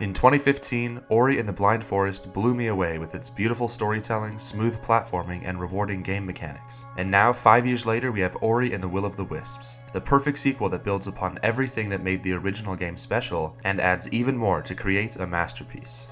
In 2015, Ori and the Blind Forest blew me away with its beautiful storytelling, smooth platforming, and rewarding game mechanics. And now, 5 years later, we have Ori and the Will of the Wisps, the perfect sequel that builds upon everything that made the original game special and adds even more to create a masterpiece.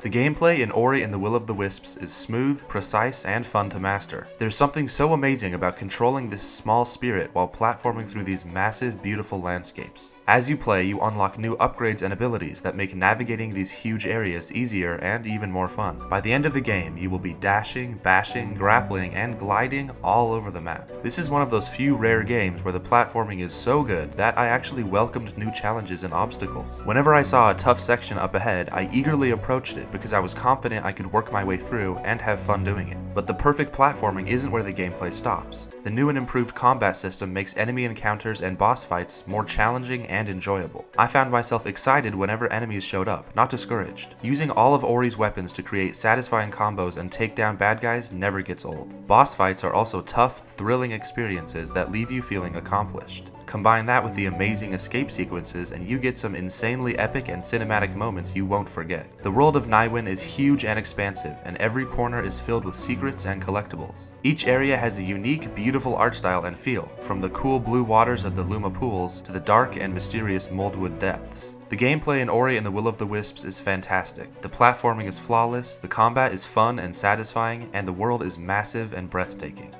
The gameplay in Ori and the Will of the Wisps is smooth, precise, and fun to master. There's something so amazing about controlling this small spirit while platforming through these massive, beautiful landscapes. As you play, you unlock new upgrades and abilities that make navigating these huge areas easier and even more fun. By the end of the game, you will be dashing, bashing, grappling, and gliding all over the map. This is one of those few rare games where the platforming is so good that I actually welcomed new challenges and obstacles. Whenever I saw a tough section up ahead, I eagerly approached it because I was confident I could work my way through and have fun doing it. But the perfect platforming isn't where the gameplay stops. The new and improved combat system makes enemy encounters and boss fights more challenging and enjoyable. I found myself excited whenever enemies showed up, not discouraged. Using all of Ori's weapons to create satisfying combos and take down bad guys never gets old. Boss fights are also tough, thrilling experiences that leave you feeling accomplished. Combine that with the amazing escape sequences and you get some insanely epic and cinematic moments you won't forget. The world of Naiwen is huge and expansive, and every corner is filled with secrets and collectibles. Each area has a unique, beautiful art style and feel, from the cool blue waters of the Luma pools to the dark and mysterious Moldwood depths. The gameplay in Ori and the Will of the Wisps is fantastic. The platforming is flawless, the combat is fun and satisfying, and the world is massive and breathtaking.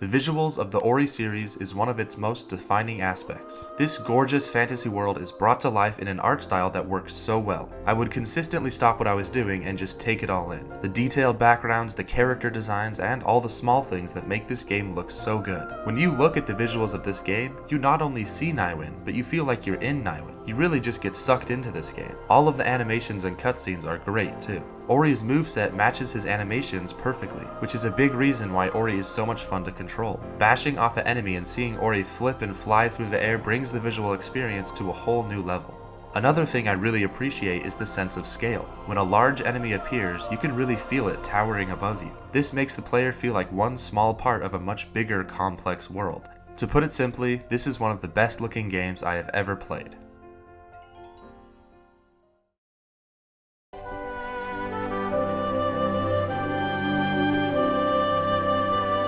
The visuals of the Ori series is one of its most defining aspects. This gorgeous fantasy world is brought to life in an art style that works so well. I would consistently stop what I was doing and just take it all in. The detailed backgrounds, the character designs, and all the small things that make this game look so good. When you look at the visuals of this game, you not only see Naiwen, but you feel like you're in Naiwen. You really just get sucked into this game. All of the animations and cutscenes are great too. Ori's moveset matches his animations perfectly, which is a big reason why Ori is so much fun to control. Bashing off an enemy and seeing Ori flip and fly through the air brings the visual experience to a whole new level. Another thing I really appreciate is the sense of scale. When a large enemy appears, you can really feel it towering above you. This makes the player feel like one small part of a much bigger, complex world. To put it simply, this is one of the best looking games I have ever played.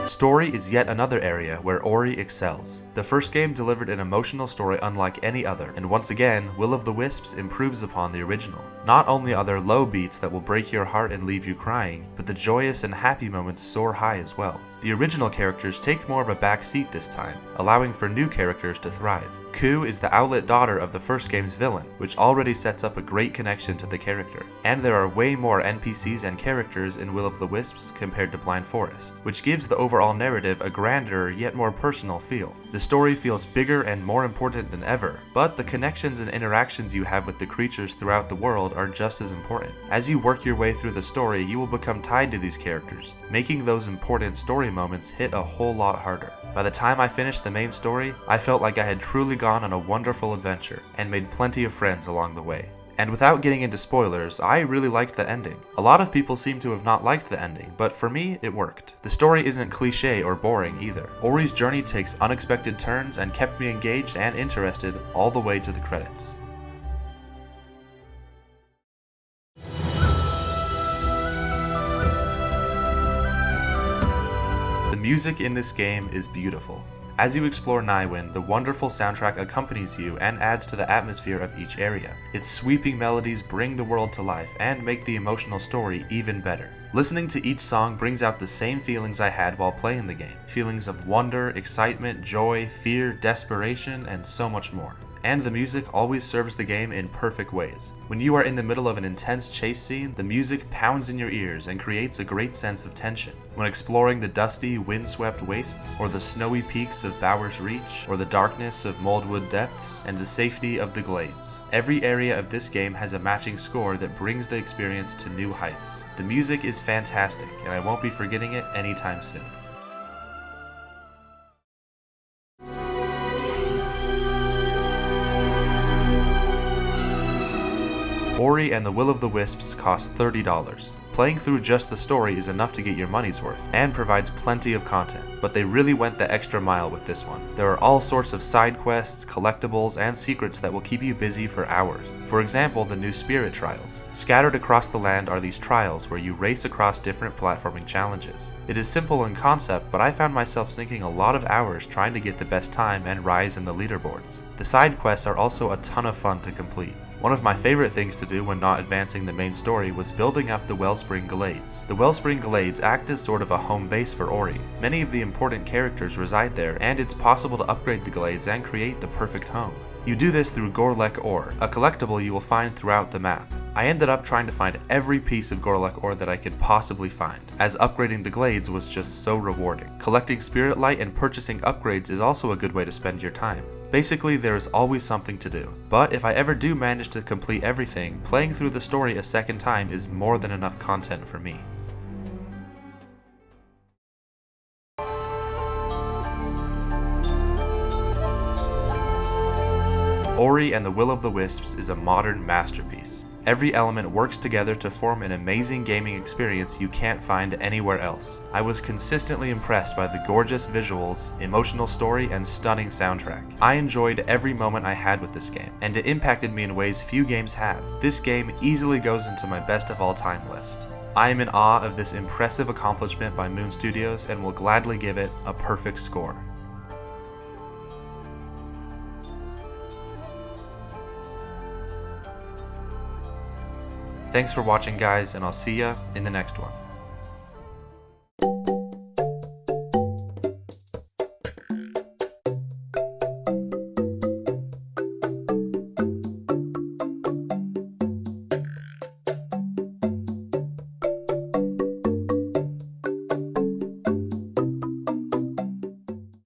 Story is yet another area where Ori excels. The first game delivered an emotional story unlike any other, and once again, Will of the Wisps improves upon the original. Not only are there low beats that will break your heart and leave you crying, but the joyous and happy moments soar high as well. The original characters take more of a back seat this time, allowing for new characters to thrive. Ku is the Owlet daughter of the first game's villain, which already sets up a great connection to the character. And there are way more NPCs and characters in Will of the Wisps compared to Blind Forest, which gives the overall narrative a grander yet more personal feel. The story feels bigger and more important than ever, but the connections and interactions you have with the creatures throughout the world are just as important. As you work your way through the story, you will become tied to these characters, making those important story moments hit a whole lot harder. By the time I finished the main story, I felt like I had truly gone on a wonderful adventure and made plenty of friends along the way. And without getting into spoilers, I really liked the ending. A lot of people seem to have not liked the ending, but for me, it worked. The story isn't cliche or boring either. Ori's journey takes unexpected turns and kept me engaged and interested all the way to the credits. The music in this game is beautiful. As you explore Naiwen, the wonderful soundtrack accompanies you and adds to the atmosphere of each area. Its sweeping melodies bring the world to life and make the emotional story even better. Listening to each song brings out the same feelings I had while playing the game. Feelings of wonder, excitement, joy, fear, desperation, and so much more. and the music always serves the game in perfect ways. When you are in the middle of an intense chase scene, the music pounds in your ears and creates a great sense of tension. When exploring the dusty, windswept wastes, or the snowy peaks of Bowers Reach, or the darkness of Moldwood Depths, and the safety of the Glades, every area of this game has a matching score that brings the experience to new heights. The music is fantastic, and I won't be forgetting it anytime soon. Ori and the Will of the Wisps cost $30. Playing through just the story is enough to get your money's worth, and provides plenty of content, but they really went the extra mile with this one. There are all sorts of side quests, collectibles, and secrets that will keep you busy for hours. For example, the new Spirit Trials. Scattered across the land are these trials where you race across different platforming challenges. It is simple in concept, but I found myself sinking a lot of hours trying to get the best time and rise in the leaderboards. The side quests are also a ton of fun to complete. One of my favorite things to do when not advancing the main story was building up the Wellspring Glades. The Wellspring Glades act as sort of a home base for Ori. Many of the important characters reside there, and it's possible to upgrade the Glades and create the perfect home. You do this through Gorlek ore, a collectible you will find throughout the map. I ended up trying to find every piece of Gorlek ore that I could possibly find, as upgrading the Glades was just so rewarding. Collecting Spirit Light and purchasing upgrades is also a good way to spend your time. Basically, there is always something to do. But if I ever do manage to complete everything, playing through the story a second time is more than enough content for me. Ori and the Will of the Wisps is a modern masterpiece. Every element works together to form an amazing gaming experience you can't find anywhere else. I was consistently impressed by the gorgeous visuals, emotional story, and stunning soundtrack. I enjoyed every moment I had with this game, and it impacted me in ways few games have. This game easily goes into my best of all time list. I am in awe of this impressive accomplishment by Moon Studios and will gladly give it a perfect score. Thanks for watching, guys, and I'll see ya in the next one.